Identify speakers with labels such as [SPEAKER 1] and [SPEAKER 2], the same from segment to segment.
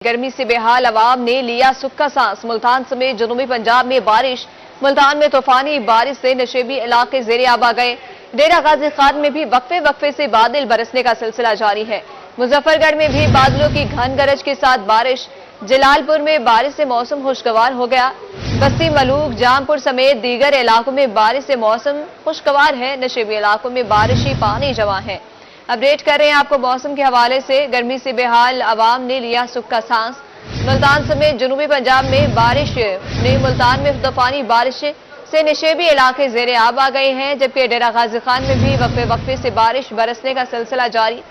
[SPEAKER 1] गर्मी से बेहाल अवाम ने लिया सुख का सांस। मुल्तान समेत जनूबी पंजाब में बारिश। मुल्तान में तूफानी बारिश से नशेबी इलाके ज़ेरे आब आ गए। डेरा गाजी खान में भी वक्फे वक्फे से बादल बरसने का सिलसिला जारी है। मुजफ्फरगढ़ में भी बादलों की घन गरज के साथ बारिश। जलालपुर में बारिश से मौसम खुशगवार हो गया। बस्ती मलूक जामपुर समेत दीगर इलाकों में बारिश से मौसम खुशगवार है। नशेबी इलाकों में बारिशी पानी जमा है। अपडेट कर रहे हैं आपको मौसम के हवाले से। गर्मी से बेहाल अवाम ने लिया सुख का सांस। मुल्तान समेत जनूबी पंजाब में बारिश ने मुल्तान में तूफानी बारिश से नशेबी इलाके ज़ेरे आब आ गए हैं, जबकि डेरा गाजी खान में भी वक्फे वक्फे से बारिश बरसने का सिलसिला जारी।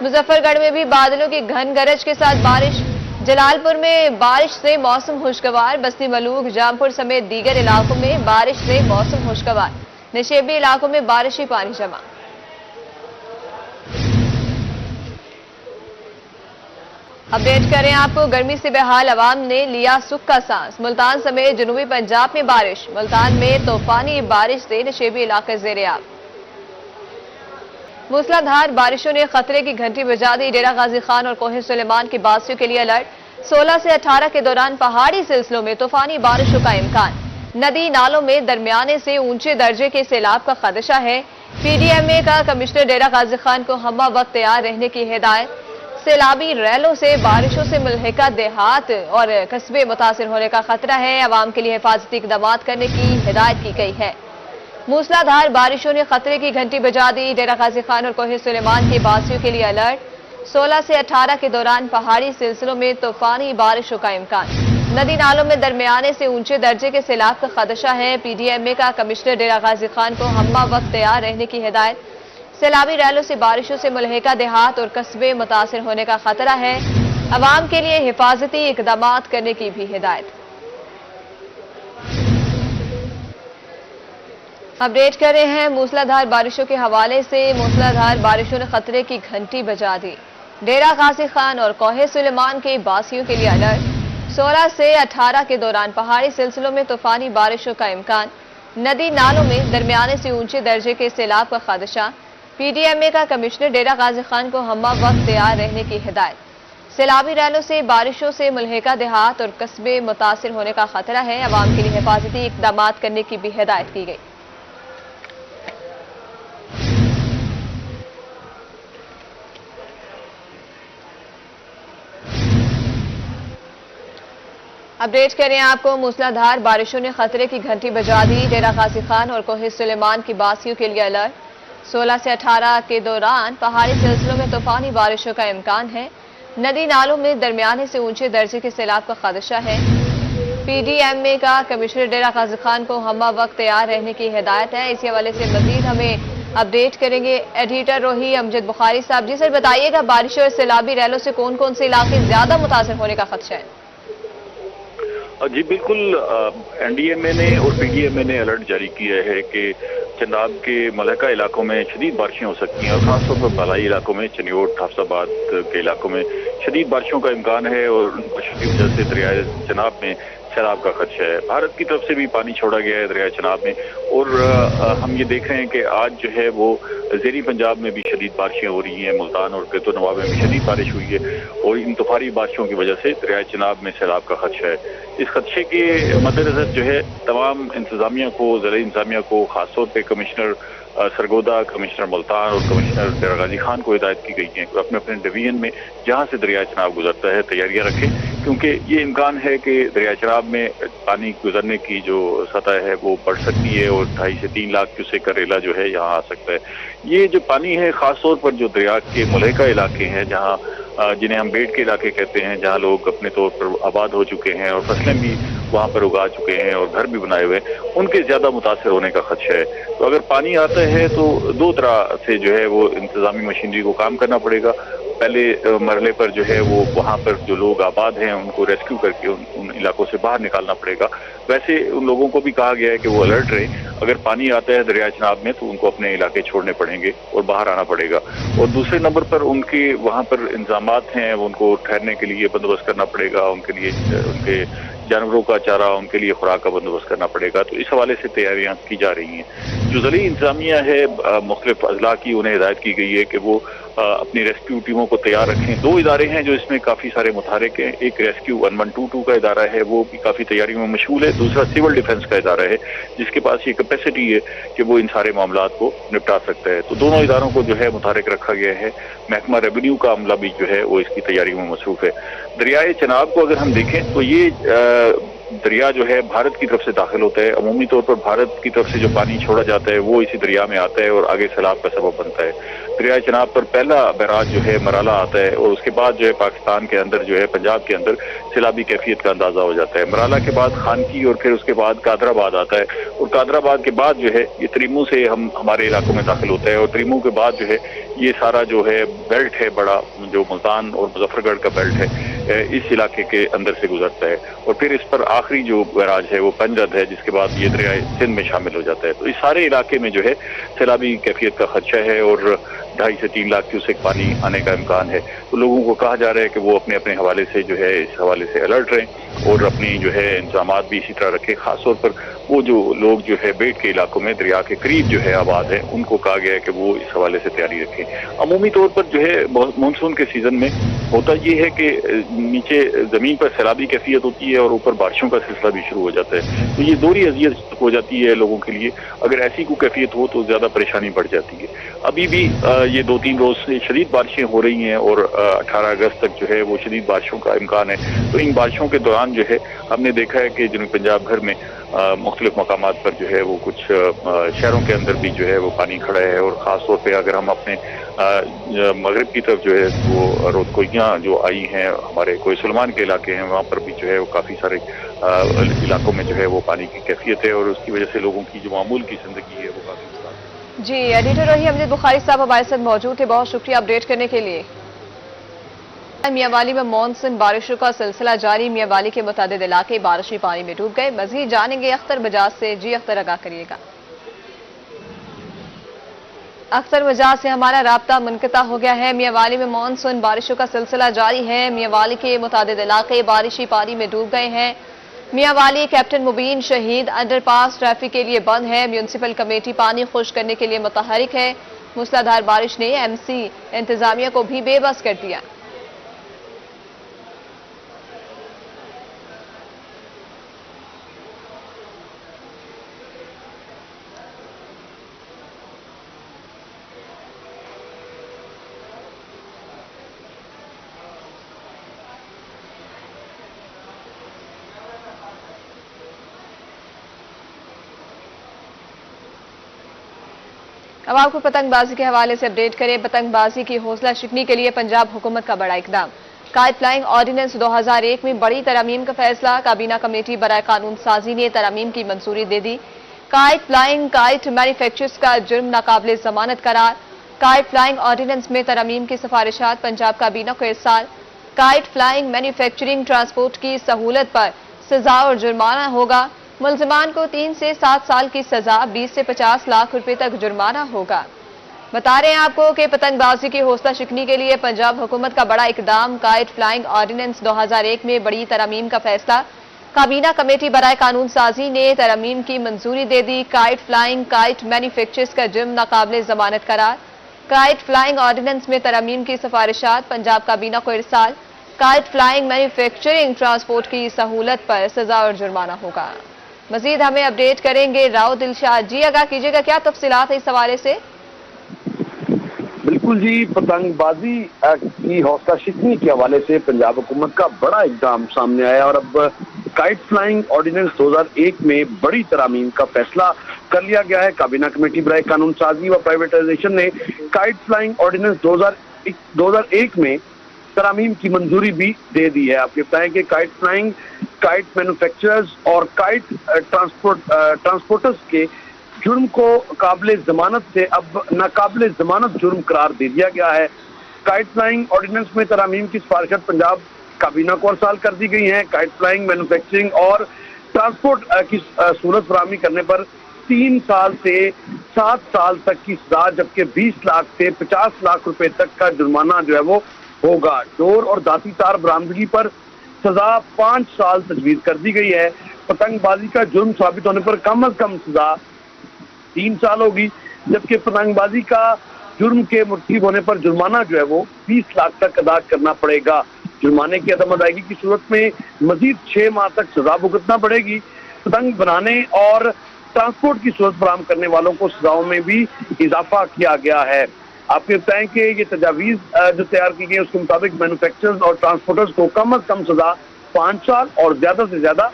[SPEAKER 1] मुजफ्फरगढ़ में भी बादलों की घन गरज के साथ बारिश। जलालपुर में बारिश से मौसम खुशगवार। बस्ती मलूक जामपुर समेत दीगर इलाकों में बारिश से मौसम खुशगवार। नशेबी इलाकों में बारिशी पानी जमा। अपडेट करें आपको। गर्मी से बेहाल अवाम ने लिया सुख का सांस। मुल्तान समेत जनूबी पंजाब में बारिश। मुल्तान में तूफानी बारिश से नशेबी इलाके ज़ेरे आब। मूसलाधार बारिशों ने खतरे की घंटी बजा दी। डेरा गाजी खान और कोहे सुलेमान के बासियों के लिए अलर्ट। 16 से 18 के दौरान पहाड़ी सिलसिलों में तूफानी बारिशों का इम्कान। नदी नालों में दरमियाने से ऊंचे दर्जे के सैलाब का खदशा है। PDMA का कमिश्नर डेरा गाजी खान को हम्मा वक्त तैयार रहने की हिदायत। सैलाबी रैलों से बारिशों से मुल्हिका देहात और कस्बे मुतासिर होने का खतरा है। अवाम के लिए हिफाजती इक़दाम करने की हिदायत की गई है। मूसलाधार बारिशों ने खतरे की घंटी बजा दी। डेरा गाजी खान और कोहे सुलेमान के बासियों के लिए अलर्ट। 16 से 18 के दौरान पहाड़ी सिलसिलों में तूफानी बारिशों का इम्कान। नदी नालों में दरमियाने से ऊंचे दर्जे के सैलाब का खदशा है। PDMA का कमिश्नर डेरा गाजी खान को हम्मा वक्त तैयार रहने की हिदायत। सैलाबी रैलों से बारिशों से मुल्हिका देहात और कस्बे मुतासिर होने का खतरा है। अवाम के लिए हिफाजती इक़दाम करने की भी हिदायत। अपडेट कर रहे हैं मूसलाधार बारिशों के हवाले से। मूसलाधार बारिशों ने खतरे की घंटी बजा दी। डेरा गाजी खान और कोहे सुलेमान के बासियों के लिए अलर्ट। 16 से 18 के दौरान पहाड़ी सिलसिलों में तूफानी बारिशों का इम्कान। नदी नालों में दरमियाने से ऊंचे दर्जे के सैलाब का खदशा। PDMA का कमिश्नर डेरा गाजी खान को हम्मा वक्त तैयार रहने की हिदायत। सैलाबी रैलों से बारिशों से मुल्हिका देहात और कस्बे मुतासिर होने का खतरा है। अवाम के लिए हिफाजती इक़दाम करने की भी हिदायत की गई। अपडेट करें आपको। मूसलाधार बारिशों ने खतरे की घंटी बजा दी। डेरा गाजी खान और कोहे सुलेमान की बासियों के लिए अलर्ट। 16 से 18 के दौरान पहाड़ी सिलसिलों में तूफानी बारिशों का इम्कान है। नदी नालों में दरमियाने से ऊंचे दर्जे के सैलाब का खदशा है। PDMA का कमिश्नर डेरा गाजी खान को हम्मा वक्त तैयार रहने की हिदायत है। इसी हवाले से मजीद हमें अपडेट करेंगे एडिटर रोही अमजद बुखारी साहब। जी सर, बताइएगा बारिशों और सैलाबी रैलों से कौन कौन से इलाके ज्यादा मुतासिर होने का खदशा है?
[SPEAKER 2] जी बिल्कुल, NDMA ने और PDMA ने अलर्ट जारी किया है कि चनाब के मुल्हिका इलाकों में शदीद बारिशें हो सकती हैं और खासतौर पर बालाई इलाकों में चनियोट हाफसाबाद के इलाकों में शदीद बारिशों का इम्कान है और की वजह से दरियाए चनाब में सैलाब का खदशा है। भारत की तरफ से भी पानी छोड़ा गया है दरियाए चनाब में और हम ये देख रहे हैं कि आज जो है वो ज़ेरी पंजाब में भी शदीद बारिशें हो रही हैं। मुल्तान और क़ैतो नवाब में भी शदीद बारिश हुई है और इन तूफानी बारिशों की वजह से दरियाए चनाब में सैलाब का खदशा है। इस खदशे के मद्देनजर जो है तमाम इंतजामिया को, ज़िला इंतजामिया को, खासतौर पर कमिश्नर सरगोदा, कमिश्नर मुल्तान और कमिश्नर डेरा गाजी खान को हिदायत की गई है कि अपने अपने डिवीजन में जहाँ से दरिया चनाब गुजरता है तैयारियां रखें, क्योंकि ये इम्कान है कि दरिया चनाब में पानी गुजरने की जो सतह है वो बढ़ सकती है और 2.5 से 3 लाख क्यूसेक का रेला जो है यहाँ आ सकता है। ये जो पानी है खासतौर पर जो दरिया के मुल्हिका इलाके हैं, जहाँ जिन्हें हम बेट के इलाके कहते हैं, जहाँ लोग अपने तौर पर आबाद हो चुके हैं और फसलें भी वहाँ पर उगा चुके हैं और घर भी बनाए हुए हैं, उनके ज़्यादा मुतासर होने का खदशा है। तो अगर पानी आता है तो दो तरह से जो है वो इंतजामी मशीनरी को काम करना पड़ेगा। पहले मरहले पर जो है वो वहाँ पर जो लोग आबाद हैं उनको रेस्क्यू करके उन इलाकों से बाहर निकालना पड़ेगा। वैसे उन लोगों को भी कहा गया है कि वो अलर्ट रहे। अगर पानी आता है दरिया चनाब में तो उनको अपने इलाके छोड़ने पड़ेंगे और बाहर आना पड़ेगा। और दूसरे नंबर पर उनके वहाँ पर इंतजामात हैं, उनको ठहरने के लिए बंदोबस्त करना पड़ेगा, उनके लिए उनके जानवरों का चारा, उनके लिए खुराक का बंदोबस्त करना पड़ेगा। तो इस हवाले से तैयारियां की जा रही हैं। जो ज़ली इंतजामिया है मुख्तलिफ अजला की, उन्हें हिदायत की गई है कि वो अपनी रेस्क्यू टीमों को तैयार रखें। 2 इदारे हैं जो इसमें काफ़ी सारे मुतहरिक हैं। एक रेस्क्यू 1122 का इदारा है, वो भी काफ़ी तैयारी में मशगूल है। दूसरा सिविल डिफेंस का इदारा है जिसके पास ये कैपेसिटी है कि वो इन सारे मामलात को निपटा सकता है। तो दोनों इदारों को जो है मुतहरिक रखा गया है। महकमा रेवेन्यू का अमला भी जो है वो इसकी तैयारी में मसरूफ है। दरियाए चनाब को अगर हम देखें तो ये दरिया जो है भारत की तरफ से दाखिल होता है। अमूमी तौर पर भारत की तरफ से जो पानी छोड़ा जाता है वो इसी दरिया में आता है और आगे सैलाब का सबब बनता है। दरियाए चनाब पर पहला बैराज जो है मराला आता है और उसके बाद जो है पाकिस्तान के अंदर जो है पंजाब के अंदर सैलाबी कैफियत का अंदाजा हो जाता है। मराला के बाद खानकी और फिर उसके बाद कादराबाद आता है और कादराबाद के बाद जो है ये त्रिमू से हमारे इलाकों में दाखिल होता है और त्रिमू के बाद जो है ये सारा जो है बेल्ट है बड़ा, जो मुल्तान और मुजफ्फरगढ़ का बेल्ट है, इस इलाके के अंदर से गुजरता है और फिर इस पर आखिरी जो बैराज है वो पंजद है, जिसके बाद ये दरियाए सिंध में शामिल हो जाता है। तो इस सारे इलाके में जो है सैलाबी कैफियत का खदशा है और 2.5 से 3 लाख क्यूसेक पानी आने का इम्कान है। तो लोगों को कहा जा रहा है कि वो अपने अपने हवाले से जो है इस हवाले से अलर्ट रहें और अपनी जो है इंतजामात भी इसी तरह रखें। खासतौर पर वो जो लोग जो है बेट के इलाकों में दरिया के करीब जो है आबाद है, उनको कहा गया है कि वो इस हवाले से तैयारी रखें। अमूमी तौर पर जो है मानसून के सीजन में होता ये है कि नीचे ज़मीन पर सैलाबी कैफियत होती है और ऊपर बारिशों का सिलसिला भी शुरू हो जाता है। तो ये दोहरी अजियत हो जाती है लोगों के लिए। अगर ऐसी कोई कैफियत हो तो ज़्यादा परेशानी बढ़ जाती है। अभी भी ये 2-3 रोज से शदीद बारिशें हो रही हैं और 18 अगस्त तक जो है वो शदीद बारिशों का इम्कान है। तो इन बारिशों के दौरान जो है हमने देखा है कि जनूबी पंजाब भर में मुख्तलिफ मकामात पर जो है वो कुछ शहरों के अंदर भी जो है वो पानी खड़ा है और ख़ास तौर पे अगर हम अपने मगरब की तरफ जो है वो रोदकोइयाँ जो आई हैं, हमारे कोई सलमान के इलाके हैं, वहाँ पर भी जो है वो काफ़ी सारे इलाकों में जो है वो पानी की कैफियत है और उसकी वजह से लोगों की जो मामूल की ज़िंदगी है वो काफ़ी खराब।
[SPEAKER 1] जी, एडिटर रही अमजद बुखारी साहब हमारे साथ मौजूद थे, बहुत शुक्रिया अपडेट करने के लिए। मियांवाली में मानसून बारिशों का सिलसिला जारी, मियांवाली के मुतादिद इलाके बारिशी पानी में डूब गए। मजीद जानेंगे अख्तर बजाज से। जी अख्तर, आगाह करिएगा। अख्तर बजाज से हमारा राब्ता मुनक़ता हो गया है। मियांवाली में मानसून बारिशों का सिलसिला जारी है। मियांवाली के मुतादिद इलाके बारिशी पानी में डूब गए हैं। मियांवाली कैप्टन मुबीन शहीद अंडरपास ट्रैफिक के लिए बंद है। म्यूनसिपल कमेटी पानी खुश करने के लिए मुतहरिक है। मूसलाधार बारिश ने एमसी इंतजामिया को भी बेबस कर दिया। अब आपको पतंगबाजी के हवाले से अपडेट करें। पतंगबाजी की हौसला शिकनी के लिए पंजाब हुकूमत का बड़ा इकदाम। काइट फ्लाइंग ऑर्डिनेंस 2001 में बड़ी तरमीम का फैसला। काबीना कमेटी बराए कानून साजी ने तरमीम की मंजूरी दे दी। काइट फ्लाइंग काइट मैन्युफैक्चरर्स का जुर्म नाकाबिले जमानत करार। काइट फ्लाइंग ऑर्डिनेंस में तरमीम की सिफारिशात पंजाब काबीना को इरसाल। काइट फ्लाइंग मैन्युफैक्चरिंग ट्रांसपोर्ट की सहूलत पर सजा और जुर्माना होगा। मुलजिमान को 3 से 7 साल की सजा, 20 से 50 लाख रुपए तक जुर्माना होगा। बता रहे हैं आपको कि पतंगबाजी की हौसला शिकनी के लिए पंजाब हुकूमत का बड़ा इकदाम। काइट फ्लाइंग ऑर्डिनेंस 2001 में बड़ी तरमीम का फैसला। काबीना कमेटी बराए कानून साजी ने तरमीम की मंजूरी दे दी। काइट फ्लाइंग काइट मैन्युफैक्चरर्स का जुर्म नाकाबिले जमानत करार। काइट फ्लाइंग ऑर्डिनेंस में तरमीम की सिफारिशात पंजाब काबीना को इरसाल। काइट फ्लाइंग मैन्युफैक्चरिंग ट्रांसपोर्ट की सहूलत पर सजा और जुर्माना होगा। मजीद हमें अपडेट करेंगे राव दिलशाद। जी आगाह कीजिएगा, क्या तफसीलात है इस हवाले से?
[SPEAKER 3] बिल्कुल जी, पतंगबाजी की हौसला शिकनी के हवाले से पंजाब हुकूमत का बड़ा इकदाम सामने आया और अब काइट फ्लाइंग ऑर्डिनेंस 2001 में बड़ी तरामीम का फैसला कर लिया गया है। काबीना कमेटी बराए कानून साजी व प्राइवेटाइजेशन ने काइट फ्लाइंग ऑर्डिनेंस 2001 में तरामीम की मंजूरी भी दे दी है। आपके बताएं कि काइट फ्लाइंग काइट मैन्युफैक्चरर्स और काइट ट्रांसपोर्टर्स के जुर्म को काबिले जमानत से अब नाकाबिले जमानत जुर्म करार दे दिया गया है। काइट फ्लाइंग ऑर्डिनेंस में तरामीम की सिफारिशात पंजाब काबीना को अरसाल कर दी गई हैं। काइट फ्लाइंग मैन्युफैक्चरिंग और ट्रांसपोर्ट की सहूलत फराहमी करने पर 3 साल से 7 साल तक की सजा, जबकि 20 लाख से 50 लाख रुपए तक का जुर्माना जो है वो होगा। डोर और दाती तार बरामदगी पर सजा 5 साल तजवीज कर दी गई है। पतंगबाजी का जुर्म साबित होने पर कम अज कम सजा 3 साल होगी, जबकि पतंगबाजी का जुर्म के मुर्तकिब होने पर जुर्माना जो है वो 20 लाख तक अदा करना पड़ेगा। जुर्माने की अदम अदायगी की सूरत में मजीद 6 माह तक सजा भुगतना पड़ेगी। पतंग बनाने और ट्रांसपोर्ट की सूरत फराहम करने वालों को सजाओं में भी इजाफा किया गया है। आपको बताएं कि ये तजावीज़ जो तैयार की गई उसके मुताबिक मैन्युफैक्चरर्स और ट्रांसपोर्टर्स को कम अज कम सजा 5 साल और ज्यादा से ज्यादा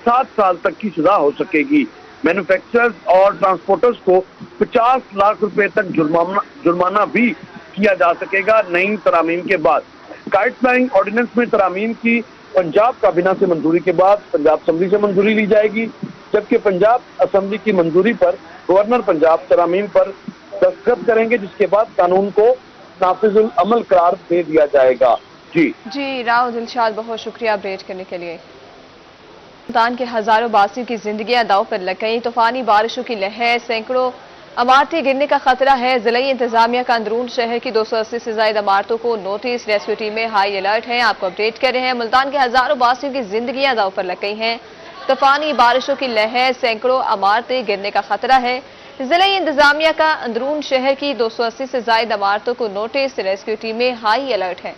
[SPEAKER 3] 7 साल तक की सजा हो सकेगी। मैन्युफैक्चरर्स और ट्रांसपोर्टर्स को 50 लाख रुपए तक जुर्माना भी किया जा सकेगा नई तरामीम के बाद। काइट फ्लाइंग ऑर्डिनेंस में तरामीम की पंजाब काबीना से मंजूरी के बाद पंजाब असम्बली से मंजूरी ली जाएगी, जबकि पंजाब असम्बली की मंजूरी पर गवर्नर पंजाब तरामीम पर दस्तखत करेंगे, जिसके बाद कानून को नाफिजुल अमल करार दे दिया जाएगा। जी
[SPEAKER 1] राव दिलशाद, बहुत शुक्रिया अपडेट करने के लिए। मुल्तान के हजारों बासियों की जिंदगियां दांव पर लग गई। तूफानी बारिशों की लहर, सैकड़ों इमारतें गिरने का खतरा है। जिलाई इंतजामिया का अंदरून शहर की 280 से ज्यादा इमारतों को नोटिस, रेस्क्यू टीमें हाई अलर्ट हैं। आपको अपडेट कर रहे हैं। मुल्तान के हजारों बासियों की जिंदगियां दांव पर लग गई हैं। तूफानी बारिशों की लहर, सैकड़ों इमारतें गिरने का खतरा है। जिलाई इंतजामिया का अंदरून शहर की 280 से ज्यादा इमारतों को नोटिस, रेस्क्यू टीमें हाई अलर्ट हैं।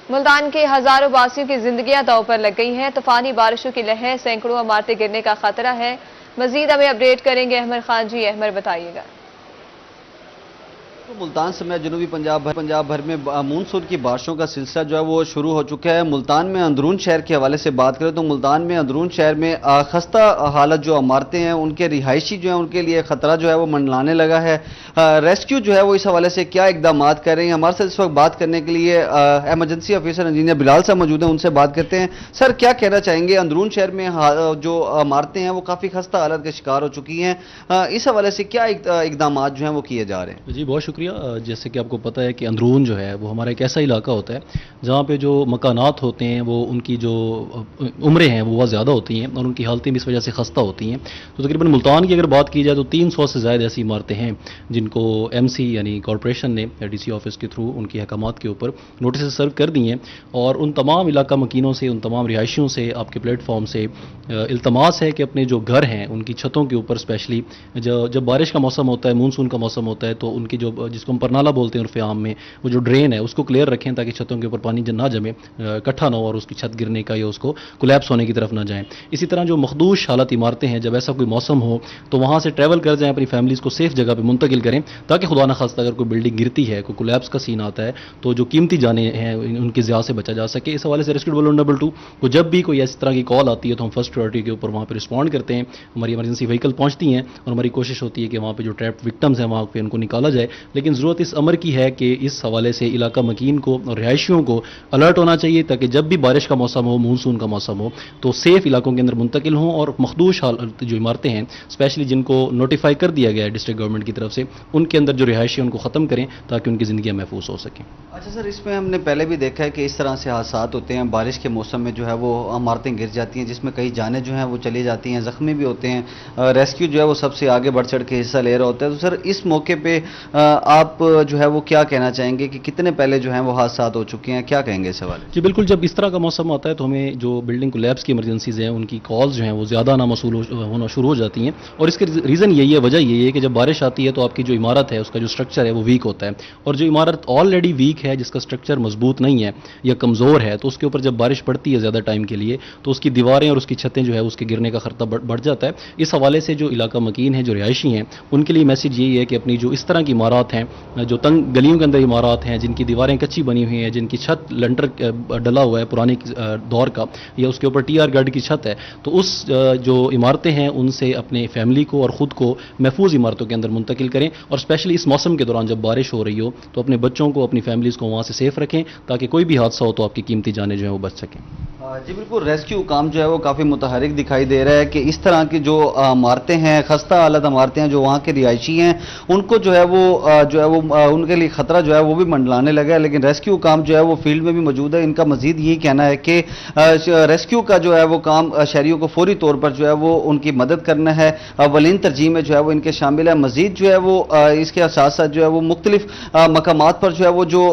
[SPEAKER 1] मुल्तान के हजारों बासियों की जिंदगियां दांव पर लग गई हैं। तूफानी बारिशों की लहर, सैकड़ों इमारतें गिरने का खतरा है। मजीद हमें अपडेट करेंगे अहमद खान जी। अहमद, बताइएगा।
[SPEAKER 4] तो मुल्तान समेत जनूबी पंजाब भर में मानसून की बारिशों का सिलसिला जो है वो शुरू हो चुका है। मुल्तान में अंदरून शहर के हवाले से बात करें तो मुल्तान में अंदरून शहर में खस्ता हालत जो इमारतें हैं उनके रिहायशी जो है उनके लिए खतरा जो है वो मंडलाने लगा है। रेस्क्यू जो है वो इस हवाले से क्या इकदाम कर रहे हैं, हमारे साथ इस वक्त बात करने के लिए एमरजेंसी ऑफिसर इंजीनियर बिलाल साहब मौजूद हैं, उनसे बात करते हैं। सर, क्या कहना चाहेंगे, अंदरून शहर में जो इमारतें हैं वो काफ़ी खस्ता हालत का शिकार हो चुकी हैं, इस हवाले से क्या इकदाम जो हैं वो किए जा रहे हैं?
[SPEAKER 5] जी, बहुत शुक्रिया। जैसे कि आपको पता है कि अंदरून जो है वो हमारा एक ऐसा इलाका होता है जहाँ पे जो मकानात होते हैं वो उनकी जो उम्रें हैं वो बहुत ज़्यादा होती हैं और उनकी हालतें भी इस वजह से खस्ता होती हैं। तो तकरीबन मुल्तान की अगर बात की जाए तो 300 से ज़्यादा ऐसी इमारतें हैं जिनको एमसी यानी कॉरपोरेशन ने डीसी ऑफिस के थ्रू उनकी हकामात के ऊपर नोटिस सर्व कर दी हैं और उन तमाम इलाका मकीनों से, उन तमाम रिहायशियों से, आपके प्लेटफॉर्म से इल्तमास है कि अपने जो घर हैं उनकी छतों के ऊपर स्पेशली जब बारिश का मौसम होता है, मानसून का मौसम होता है, तो उनकी जो जिसको हम परनाला बोलते हैं उर्फ़े आम में, वो जो ड्रेन है उसको क्लियर रखें ताकि छतों के ऊपर पानी ना जमे, इकट्ठा ना हो और उसकी छत गिरने का या उसको कोलैप्स होने की तरफ ना जाएं। इसी तरह जो मखदूश हालत इमारतें हैं, जब ऐसा कोई मौसम हो तो वहाँ से ट्रैवल कर जाएं, अपनी फैमिलीज़ को सेफ जगह पर मुंतकिल करें ताकि खुदा न खास्ता अगर कोई बिल्डिंग गिरती है, कोई कोलैप्स का सीन आता है तो जो कीमती जाने हैं उनकी ज़िया से बचा जा सके। इस हवाले से रेस्क्यू 112 को जब भी कोई इस तरह की कॉल आती है तो हम फर्स्ट प्रायोरिटी के ऊपर वहाँ पर रिस्पॉन्ड करते हैं। हमारी इमरजेंसी व्हीकल पहुँचती हैं और हमारी कोशिश होती है कि वहाँ पर जो ट्रैप्ड विक्टम्स हैं वहाँ पर उनको निकाला जाए। लेकिन ज़रूरत इस अमर की है कि इस हवाले से इलाका मकीन को और रिहायशियों को अलर्ट होना चाहिए ताकि जब भी बारिश का मौसम हो, मानसून का मौसम हो, तो सेफ इलाकों के अंदर मुंतकिल हों और मखदूश हालत जो इमारतें हैं स्पेशली जिनको नोटिफाई कर दिया गया है डिस्ट्रिक्ट गवर्नमेंट की तरफ से, उनके अंदर जो रिहायशी उनको ख़त्म करें ताकि उनकी ज़िंदगियाँ महफूज हो सकें।
[SPEAKER 4] अच्छा सर, इसमें हमने पहले भी देखा है कि इस तरह से हादसात होते हैं, बारिश के मौसम में जो है वो इमारतें गिर जाती हैं जिसमें कई जानें जो हैं वो चली जाती हैं, ज़ख्मी भी होते हैं, रेस्क्यू जो है वो सबसे आगे बढ़ चढ़ के हिस्सा ले रहा होता है। तो सर, इस मौके पर आप जो है वो क्या कहना चाहेंगे कि कितने पहले जो हैं वो हादसात हो चुके हैं, क्या कहेंगे इस हवाले?
[SPEAKER 5] जी बिल्कुल, जब इस तरह का मौसम आता है तो हमें जो बिल्डिंग कोलैप्स की इमरजेंसीज हैं उनकी कॉल्स जो हैं वो ज़्यादा नामौसूल होना शुरू हो जाती हैं और इसके रीज़न यही है, वजह यही है कि जब बारिश आती है तो आपकी जो इमारत है उसका जो स्ट्रक्चर है वो वीक होता है और जो इमारत ऑलरेडी वीक है, जिसका स्ट्रक्चर मजबूत नहीं है या कमज़ोर है, तो उसके ऊपर जब बारिश पड़ती है ज़्यादा टाइम के लिए तो उसकी दीवारें और उसकी छतें जो है उसके गिरने का खतरा बढ़ जाता है। इस हवाले से जो इलाका मकीन है, जो रिहायशी हैं, उनके लिए मैसेज यही है कि अपनी जो इस तरह की इमारत हैं, जो तंग गलियों के अंदर इमारत हैं, जिनकी दीवारें कच्ची बनी हुई हैं, जिनकी छत लंटर डला हुआ है पुराने दौर का या उसके ऊपर टीआर गार्ड की छत है, तो उस जो इमारतें हैं उनसे अपने फैमिली को और ख़ुद को महफूज इमारतों के अंदर मुंतकिल करें और स्पेशली इस मौसम के दौरान जब बारिश हो रही हो तो अपने बच्चों को, अपनी फैमिलीज़ को वहाँ से सेफ रखें ताकि कोई भी हादसा हो तो आपकी कीमती जानें जो है वो बच सकें।
[SPEAKER 4] जी बिल्कुल, रेस्क्यू काम जो है वो काफ़ी मुतहरिक दिखाई दे रहा है कि इस तरह की जो इमारतें हैं, खस्ता हालत इमारतें हैं, जो वहाँ के रिहायशी हैं उनको जो है वो उनके लिए ख़तरा जो है वो भी मंडलाने लगा है। लेकिन रेस्क्यू काम जो है वो फील्ड में भी मौजूद है। इनका मजीद यही कहना है कि रेस्क्यू का जो है वो काम शहरियों को फौरी तौर पर जो है वो उनकी मदद करना है, अवलीन तरजीह में जो है वो इनके शामिल है। मजीद जो है वो इसके साथ साथ जो है वो मुख्तलिफ मकामात पर जो है वो जो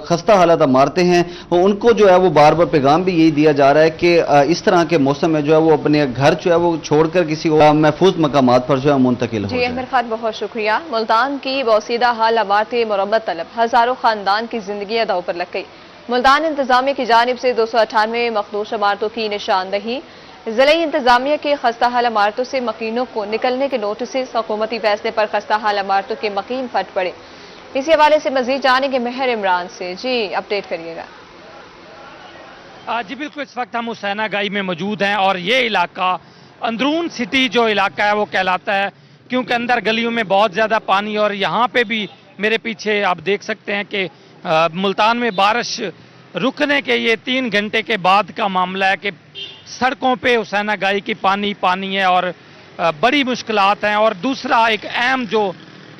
[SPEAKER 4] खस्ता हालत इमारतें हैं उनको जो है वो बार बार पैगाम भी यही दिया जा جا رہا ہے کہ اس طرح کے موسم میں جو ہے وہ اپنے گھر جو ہے وہ چھوڑ کر کسی محفوظ مقامات پر جو ہے منتقل ہو
[SPEAKER 1] جی
[SPEAKER 4] جائے۔
[SPEAKER 1] احمد خان بہت شکریہ۔ ملتان کی بوسیدہ حال عمارتیں مرمت طلب، ہزاروں خاندان کی زندگیاں داؤ پر لگ گئی۔ ملتان انتظامیہ کی جانب سے 298 مخدوش عمارتوں کی نشاندہی۔ ضلعی انتظامیہ کی خستہ حال عمارتوں سے مکینوں کو نکلنے کے نوٹسز، حکومتی فیصلے پر خستہ حال عمارتوں کے مکین پھٹ پڑے۔ اسی حوالے سے مزید جانیں گے مہر عمران سے۔ جی اپڈیٹ کریے گا۔
[SPEAKER 6] جی بالکل، اس وقت ہم حسینہ گائی میں موجود ہیں اور یہ علاقہ اندرون سٹی جو علاقہ ہے وہ کہلاتا ہے، کیونکہ اندر گلیوں میں بہت زیادہ پانی، اور یہاں پہ بھی میرے پیچھے آپ دیکھ سکتے ہیں کہ ملتان میں بارش رکنے کے یہ 3 گھنٹے کے بعد کا معاملہ ہے کہ سڑکوں پہ حسینہ گائی کی پانی ہے اور بڑی مشکلات ہیں۔ اور دوسرا ایک اہم جو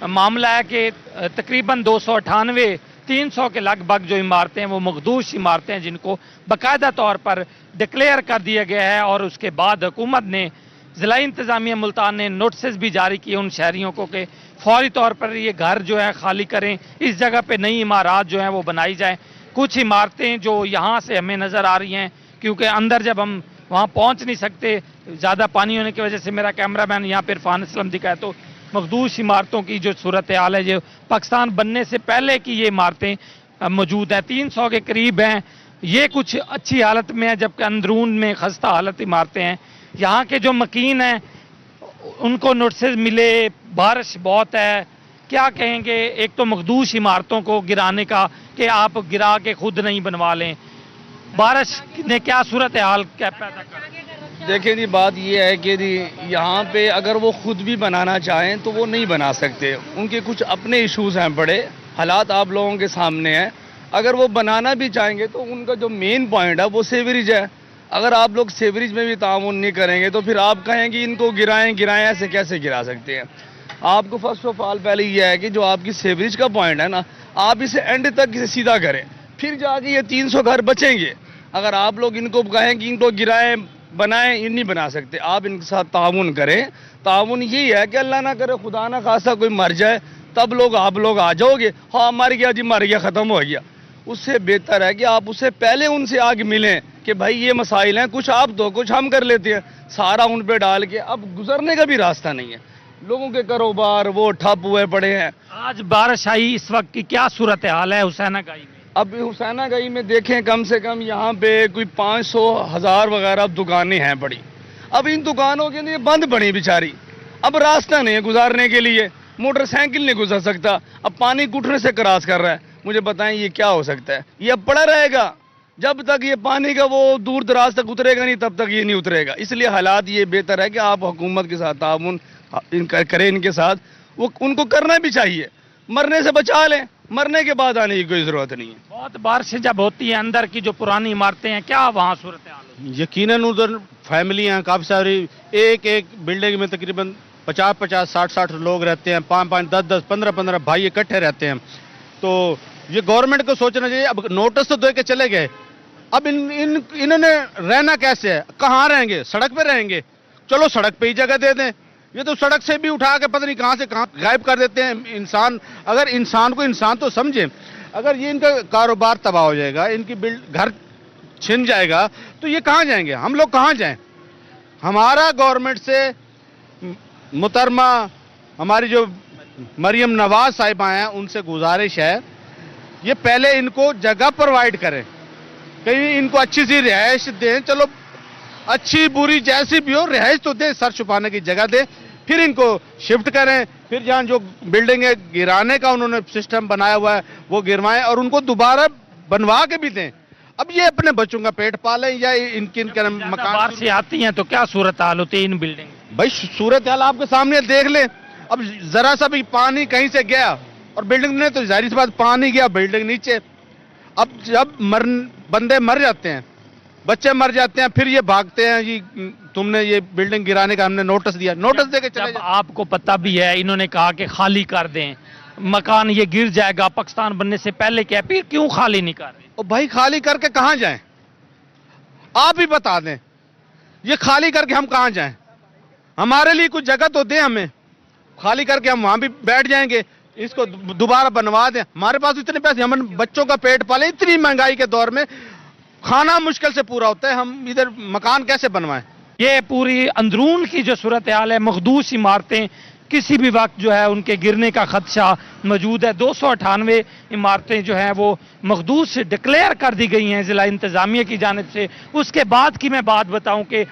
[SPEAKER 6] معاملہ ہے کہ تقریباً 298 300 کے لگ بھگ جو عمارتیں ہیں وہ مخدوش عمارتیں ہیں، جن کو باقاعدہ طور پر ڈکلیئر کر دیا گیا ہے، اور اس کے بعد حکومت نے، ضلع انتظامیہ ملتان نے نوٹسز بھی جاری کیے ان شہریوں کو کہ فوری طور پر یہ گھر جو ہے خالی کریں، اس جگہ پہ نئی عمارات جو ہیں وہ بنائی جائیں۔ کچھ عمارتیں جو یہاں سے ہمیں نظر آ رہی ہیں، کیونکہ اندر جب ہم وہاں پہنچ نہیں سکتے زیادہ پانی ہونے کی وجہ سے، میرا کیمرہ مین یہاں پہ عرفان اسلم دکھائے تو مخدوش عمارتوں کی جو صورتحال ہے، جو پاکستان بننے سے پہلے کی یہ عمارتیں موجود ہیں، 300 کے قریب ہیں۔ یہ کچھ اچھی حالت میں ہے، جبکہ اندرون میں خستہ حالت عمارتیں ہیں۔ یہاں کے جو مکین ہیں ان کو نوٹسز ملے، بارش بہت ہے، کیا کہیں گے ایک تو مخدوش عمارتوں کو گرانے کا کہ آپ گرا کے خود نہیں بنوا لیں، بارش نے کیا صورتحال پیدا کر؟
[SPEAKER 7] دیکھیں جی، بات یہ ہے کہ جی یہاں پہ اگر وہ خود بھی بنانا چاہیں تو وہ نہیں بنا سکتے، ان کے کچھ اپنے ایشوز ہیں، بڑے حالات آپ لوگوں کے سامنے ہیں۔ اگر وہ بنانا بھی چاہیں گے تو ان کا جو مین پوائنٹ ہے وہ سیوریج ہے۔ اگر آپ لوگ سیوریج میں بھی تعاون نہیں کریں گے تو پھر آپ کہیں کہ ان کو گرائیں ایسے کیسے گرا سکتے ہیں؟ آپ کو فرسٹ آف آل پہلے یہ ہے کہ جو آپ کی سیوریج کا پوائنٹ ہے نا، آپ اسے اینڈ تک اسے سیدھا کریں، پھر جا کے یہ 300 گھر بچیں گے۔ اگر آپ لوگ ان کو کہیں کہ ان کو گرائیں بنائیں، یہ نہیں بنا سکتے۔ آپ ان کے ساتھ تعاون کریں۔ تعاون یہی ہے کہ اللہ نہ کرے خدا نہ خاصا کوئی مر جائے، تب آپ لوگ آ جاؤ گے، ہاں مر گیا جی، مر گیا، ختم ہو گیا۔ اس سے بہتر ہے کہ آپ اس سے پہلے ان سے آگے ملیں کہ بھائی یہ مسائل ہیں، کچھ آپ دو کچھ ہم کر لیتے ہیں، سارا ان پہ ڈال کے اب گزرنے کا بھی راستہ نہیں ہے۔ لوگوں کے کاروبار وہ ٹھپ ہوئے پڑے ہیں۔
[SPEAKER 6] آج بارش آئی، اس وقت کی کیا صورتحال ہے حسینہ گائی میں؟
[SPEAKER 7] اب حسینہ گائی میں دیکھیں کم سے کم یہاں پہ کوئی 500 1000 وغیرہ دکانیں ہیں بڑی۔ اب ان دکانوں کے لیے بند پڑی بیچاری، اب راستہ نہیں ہے گزارنے کے لیے، موٹر سائیکل نہیں گزر سکتا، اب پانی گھٹنے سے کراس کر رہا ہے۔ مجھے بتائیں یہ کیا ہو سکتا ہے؟ یہ اب پڑا رہے گا جب تک یہ پانی کا وہ دور دراز تک اترے گا نہیں، تب تک یہ نہیں اترے گا۔ اس لیے حالات یہ بہتر ہے کہ آپ حکومت کے ساتھ تعاون کریں، ان کے ساتھ وہ ان کو کرنا بھی چاہیے، مرنے سے بچا لیں، مرنے کے بعد آنے کی کوئی ضرورت نہیں ہے۔
[SPEAKER 6] بہت بارشیں جب ہوتی ہیں اندر کی جو پرانی عمارتیں ہیں، کیا وہاں صورتحال ہے؟
[SPEAKER 8] یقیناً ادھر فیملیاں کافی ساری، ایک بلڈنگ میں تقریباً 50 60 لوگ رہتے ہیں، 5 10 15 بھائی اکٹھے رہتے ہیں۔ تو یہ گورنمنٹ کو سوچنا چاہیے، اب نوٹس تو دے کے چلے گئے، اب انہوں نے رہنا کیسے ہے؟ کہاں رہیں گے؟ سڑک پہ رہیں گے؟ چلو سڑک پہ ہی جگہ دے دیں، یہ تو سڑک سے بھی اٹھا کے پتہ نہیں کہاں سے کہاں غائب کر دیتے ہیں۔ انسان اگر انسان کو انسان تو سمجھیں، اگر یہ ان کا کاروبار تباہ ہو جائے گا، ان کی گھر چھن جائے گا تو یہ کہاں جائیں گے؟ ہم لوگ کہاں جائیں؟ ہمارا گورنمنٹ سے محترمہ ہماری جو مریم نواز صاحبہ ہیں ان سے گزارش ہے، یہ پہلے ان کو جگہ پرووائڈ کریں، کہیں ان کو اچھی سی رہائش دیں، چلو اچھی بری جیسی بھی ہو رہائش تو دیں، سر چھپانے کی جگہ دیں، پھر ان کو شفٹ کریں، پھر جہاں جو بلڈنگیں گرانے کا انہوں نے سسٹم بنایا ہوا ہے وہ گروائیں اور ان کو دوبارہ بنوا کے بھی دیں۔ اب یہ اپنے بچوں کا پیٹ پالیں یا ان کے مکان
[SPEAKER 6] بارشیں آتی ہیں تو کیا صورتحال ہوتی ہے ان بلڈنگ؟
[SPEAKER 8] بھائی صورتحال آپ کے سامنے دیکھ لیں، اب ذرا سا بھی پانی کہیں سے گیا اور بلڈنگ نے تو ظاہر سی بات پانی گیا بلڈنگ نیچے، اب جب بندے مر جاتے ہیں، بچے مر جاتے ہیں، پھر یہ بھاگتے ہیں جی تم نے یہ بلڈنگ گرانے کا ہم نے نوٹس دیا، نوٹس دے کے چلے
[SPEAKER 6] جب آپ کو پتہ بھی ہے انہوں نے کہا کہ خالی کر دیں مکان، یہ گر جائے گا پاکستان بننے سے پہلے، کیا پھر کیوں خالی نہیں کر رہے؟
[SPEAKER 8] بھائی خالی کر کے کہاں جائیں؟ آپ ہی بتا دیں، یہ خالی کر کے ہم کہاں جائیں؟ ہمارے لیے کچھ جگہ تو دیں ہمیں، خالی کر کے ہم وہاں بھی بیٹھ جائیں گے، اس کو دوبارہ بنوا دیں۔ ہمارے پاس اتنے پیسے، ہم بچوں کا پیٹ پالیں، اتنی مہنگائی کے دور میں खाना मुश्किल से पूरा होता है, हम इधर मकान कैसे बनवाएं?
[SPEAKER 6] ये पूरी अंदरून की जो सूरत हाल है, मखदूस इमारतें किसी भी वक्त जो है उनके गिरने का खदशा मौजूद है। 298 इमारतें जो हैं वो मखदूस डिक्लेयर कर दी गई हैं ज़िला इंतज़ामिया की जानिब से। उसके बाद की मैं बात बताऊं कि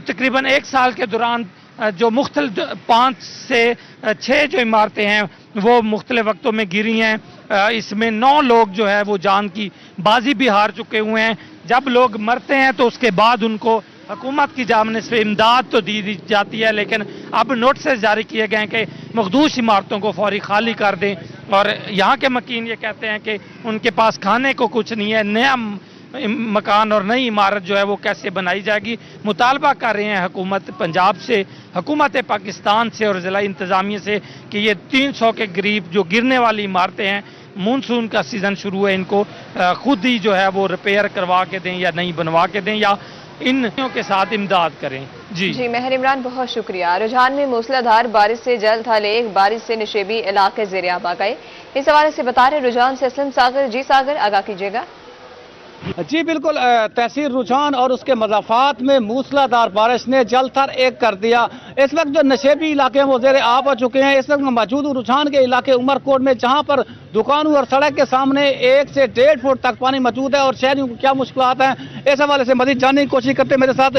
[SPEAKER 6] तकरीबन 1 साल के दौरान जो मुख्तलिफ 5 से 6 जो इमारतें हैं वो मुख्तलिफ वक्तों में गिरी हैं। इसमें 9 लोग जो है वो जान की बाजी भी हार चुके हुए हैं। जब लोग मरते हैं तो उसके बाद उनको हुकूमत की जानिब से इमदाद तो दी जाती है, लेकिन अब नोटिस जारी किए गए हैं कि मखदूस इमारतों को फौरी खाली कर दें। और यहाँ के मकीन ये कहते हैं कि उनके पास खाने को कुछ नहीं है, नया मकान और नई इमारत जो है वो कैसे बनाई जाएगी। मुतालबा कर रहे हैं हुकूमत पंजाब से, हुकूमत पाकिस्तान से और ज़िला इंतज़ामिया से कि ये 300 के करीब जो गिरने वाली इमारतें हैं, मानसून का सीज़न शुरू है, इनको खुद ही जो है वो रिपेयर करवा के दें या नई बनवा के दें या इन के साथ इमदाद करें। जी
[SPEAKER 1] मेहर इमरान, बहुत शुक्रिया। रुझान में मूसलाधार बारिश से जल था लेक, बारिश से नशेबी इलाके ज़ेरे आब आ गए। इस हवाले से बता रहे रुझान से असलम सागर। जी सागर, आगाह कीजिएगा।
[SPEAKER 9] जी बिल्कुल, तहसील रुझान और उसके मज़ाफ़ात में मूसलाधार बारिश ने जल थर एक कर दिया। इस वक्त जो नशेबी इलाके हैं वो ज़ेरे आब आ चुके हैं। इस वक्त मौजूद रुझान के इलाके उमरकोट में, जहां पर दुकानों और सड़क के सामने 1 से 1.5 फुट तक पानी मौजूद है और शहरियों को क्या मुश्किलात हैं, इस हवाले से मज़ीद जानने की कोशिश करते हैं। मेरे साथ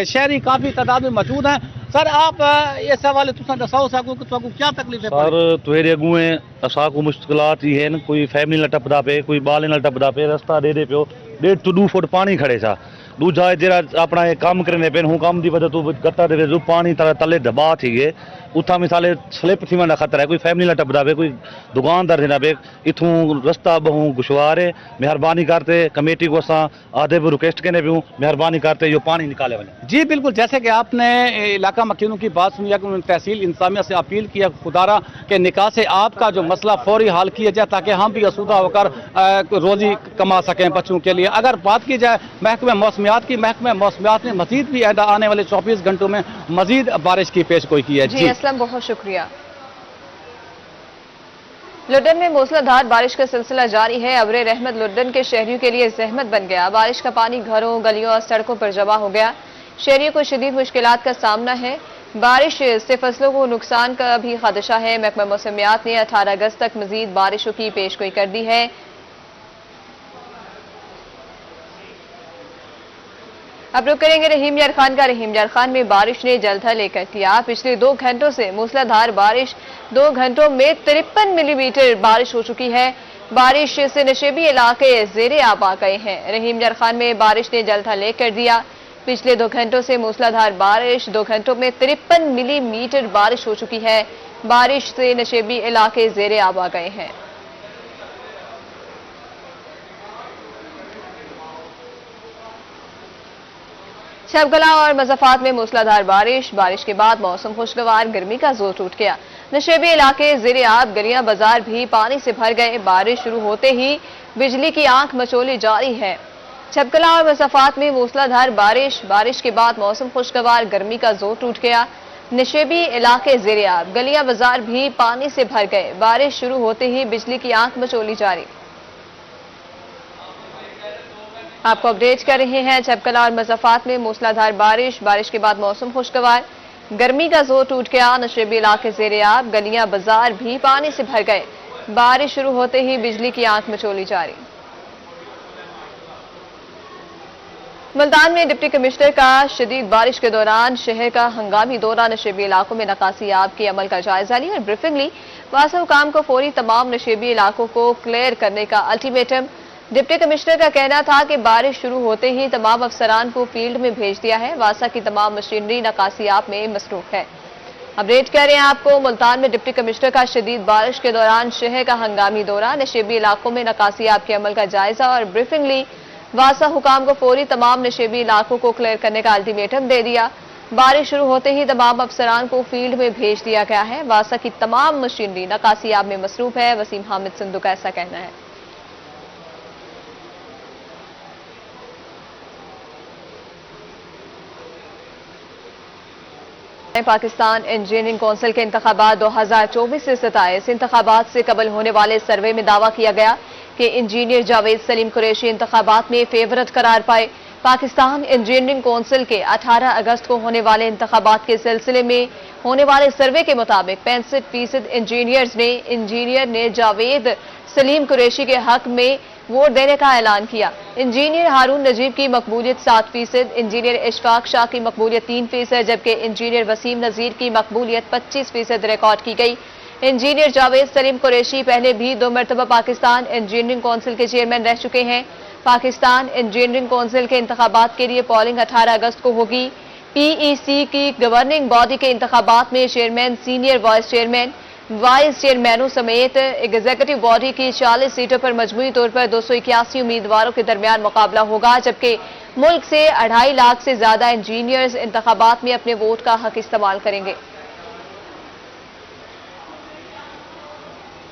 [SPEAKER 9] शहरी काफ़ी तादाद में मौजूद हैं। सर, आप इस हवाले दसाओ क्या तकलीफ है?
[SPEAKER 10] सर तुरे अगुएं असांको मुश्किलात ये है, कोई फैमिली न टपदा पे, कोई बाल न टपदा पे, रस्ता दे पियो 1.5 to 2 फुट पानी खड़े सा। दूजा जरा अपना ये काम करने पे हूँ काम की वजह तो गत्ता दे जो पानी तले दबा थी गए, उथा मिसाले स्लिप थी का खतरा है। कोई फैमिली न टपदा पे, कोई दुकानदार थी ना पे, इथूं रस्ता बहु गुशवार है। मेहरबानी करते कमेटी को असा आधे भी रिक्वेस्ट करने पे, मेहरबानी करते यो पानी निकाले वने।
[SPEAKER 9] जी बिल्कुल, जैसे कि आपने इलाका मकीनों की बात सुनी है कि उन्होंने तहसील इंतजामिया से अपील किया खुदारा के निकाह से आपका जो मसला फौरी हल किया जाए ताकि हम भी आसूदा होकर रोजी कमा सकें बच्चों के लिए। अगर बात की जाए महकमे मौसमियात की, महकमे मौसमियात ने मजीद भी आने वाले 24 घंटों में मजीद बारिश की पेश गोई की है।
[SPEAKER 1] जी असलम, बहुत शुक्रिया। लुड्डन में मूसलाधार बारिश का सिलसिला जारी है। अब्रे रहमत लुड्डन के शहरियों के लिए जहमत बन गया। बारिश का पानी घरों, गलियों और सड़कों पर जमा हो गया। शहरियों को शदीद मुश्किलात का सामना है। बारिश से फसलों को नुकसान का भी खदशा है। महकमा मौसमियात ने 18 अगस्त तक मजीद बारिशों की पेशगोई कर दी है। अब रुक करेंगे रहीम यार खान का। रहीम यार खान में बारिश ने जलथल लेकर किया। पिछले 2 घंटों से मूसलाधार बारिश, 2 घंटों में 53 मिलीमीटर बारिश हो चुकी है। बारिश से नशेबी इलाके ज़ेरे आब आ गए हैं। रहीम यार खान में बारिश ने जलथल लेकर दिया। पिछले 2 घंटों से मूसलाधार बारिश, 2 घंटों में 53 मिलीमीटर बारिश हो चुकी है। बारिश से नशेबी इलाके ज़ेरे आब आ गए हैं। शबगला और मज़ाफ़ात में मूसलाधार बारिश, बारिश के बाद मौसम खुशगवार, गर्मी का जोर टूट गया। नशेबी इलाके ज़ेरे आब, गलियां बाजार भी पानी से भर गए। बारिश शुरू होते ही बिजली की आंख मचोली जारी है। शबगला और मज़ाफ़ात में मूसलाधार बारिश, बारिश के बाद मौसम खुशगवार, गर्मी का जोर टूट गया। नशेबी इलाके ज़ेरे आब, गलियां बाजार भी पानी से भर गए। बारिश शुरू होते ही बिजली की आंख मचोली जारी। आपको अपडेट कर रहे हैं। शबगला और मज़ाफ़ात में मूसलाधार बारिश, बारिश के बाद मौसम खुशगवार, गर्मी का जोर टूट गया। नशेबी इलाके ज़ेरे आब, गलियां बाजार भी पानी से भर गए। बारिश शुरू होते ही बिजली की आंख मचोली जारी। मुल्तान में डिप्टी कमिश्नर का शदीद बारिश के दौरान शहर का हंगामी दौरा, नशेबी इलाकों में नकासी आब के अमल का जायजा लिया और ब्रीफिंग ली। वासा हुकाम को फौरी तमाम नशेबी इलाकों को क्लियर करने का अल्टीमेटम। डिप्टी कमिश्नर का कहना था कि बारिश शुरू होते ही तमाम अफसरान को फील्ड में भेज दिया है। वासा की तमाम मशीनरी नकासी आब में मसरूफ है। अपडेट कर रहे हैं आपको। मुल्तान में डिप्टी कमिश्नर का शदीद बारिश के दौरान शहर का हंगामी दौरा, नशेबी इलाकों में नकासी आब के अमल का जायजा और ब्रीफिंग ली। वासा हुकाम को फौरी तमाम नशेबी इलाकों को क्लियर करने का अल्टीमेटम दे दिया। बारिश शुरू होते ही तमाम अफसरान को फील्ड में भेज दिया गया है। वासा की तमाम मशीनरी नकासी आब में मसरूफ है। वसीम हामिद सिंधु का ऐसा कहना है। पाकिस्तान इंजीनियरिंग कौंसिल के इंतखाबात 2024 से 27 इंतखाबात से कबल होने वाले सर्वे में दावा किया गया کہ انجینئر جاوید سلیم قریشی انتخابات میں فیورٹ قرار پائے۔ پاکستان انجینئرنگ کونسل کے 18 اگست کو ہونے والے انتخابات کے سلسلے میں ہونے والے سروے کے مطابق 65% انجینئر نے جاوید سلیم قریشی کے حق میں ووٹ دینے کا اعلان کیا۔ انجینئر ہارون نجیب کی مقبولیت 7%، انجینئر اشفاق شاہ کی مقبولیت 3%، جبکہ انجینئر وسیم نذیر کی مقبولیت 25% ریکارڈ کی گئی۔ انجینئر جاوید سلیم قریشی پہلے بھی 2 مرتبہ پاکستان انجینئرنگ کونسل کے چیئرمین رہ چکے ہیں۔ پاکستان انجینئرنگ کونسل کے انتخابات کے لیے پولنگ 18 اگست کو ہوگی۔ پی ای سی کی گورننگ باڈی کے انتخابات میں چیئرمین، سینئر وائس چیئرمینوں سمیت ایگزیکٹو باڈی کی 40 سیٹوں پر مجموعی طور پر 281 امیدواروں کے درمیان مقابلہ ہوگا، جبکہ ملک سے 2.5 لاکھ سے زیادہ انجینئرز انتخابات میں اپنے ووٹ کا حق استعمال کریں گے۔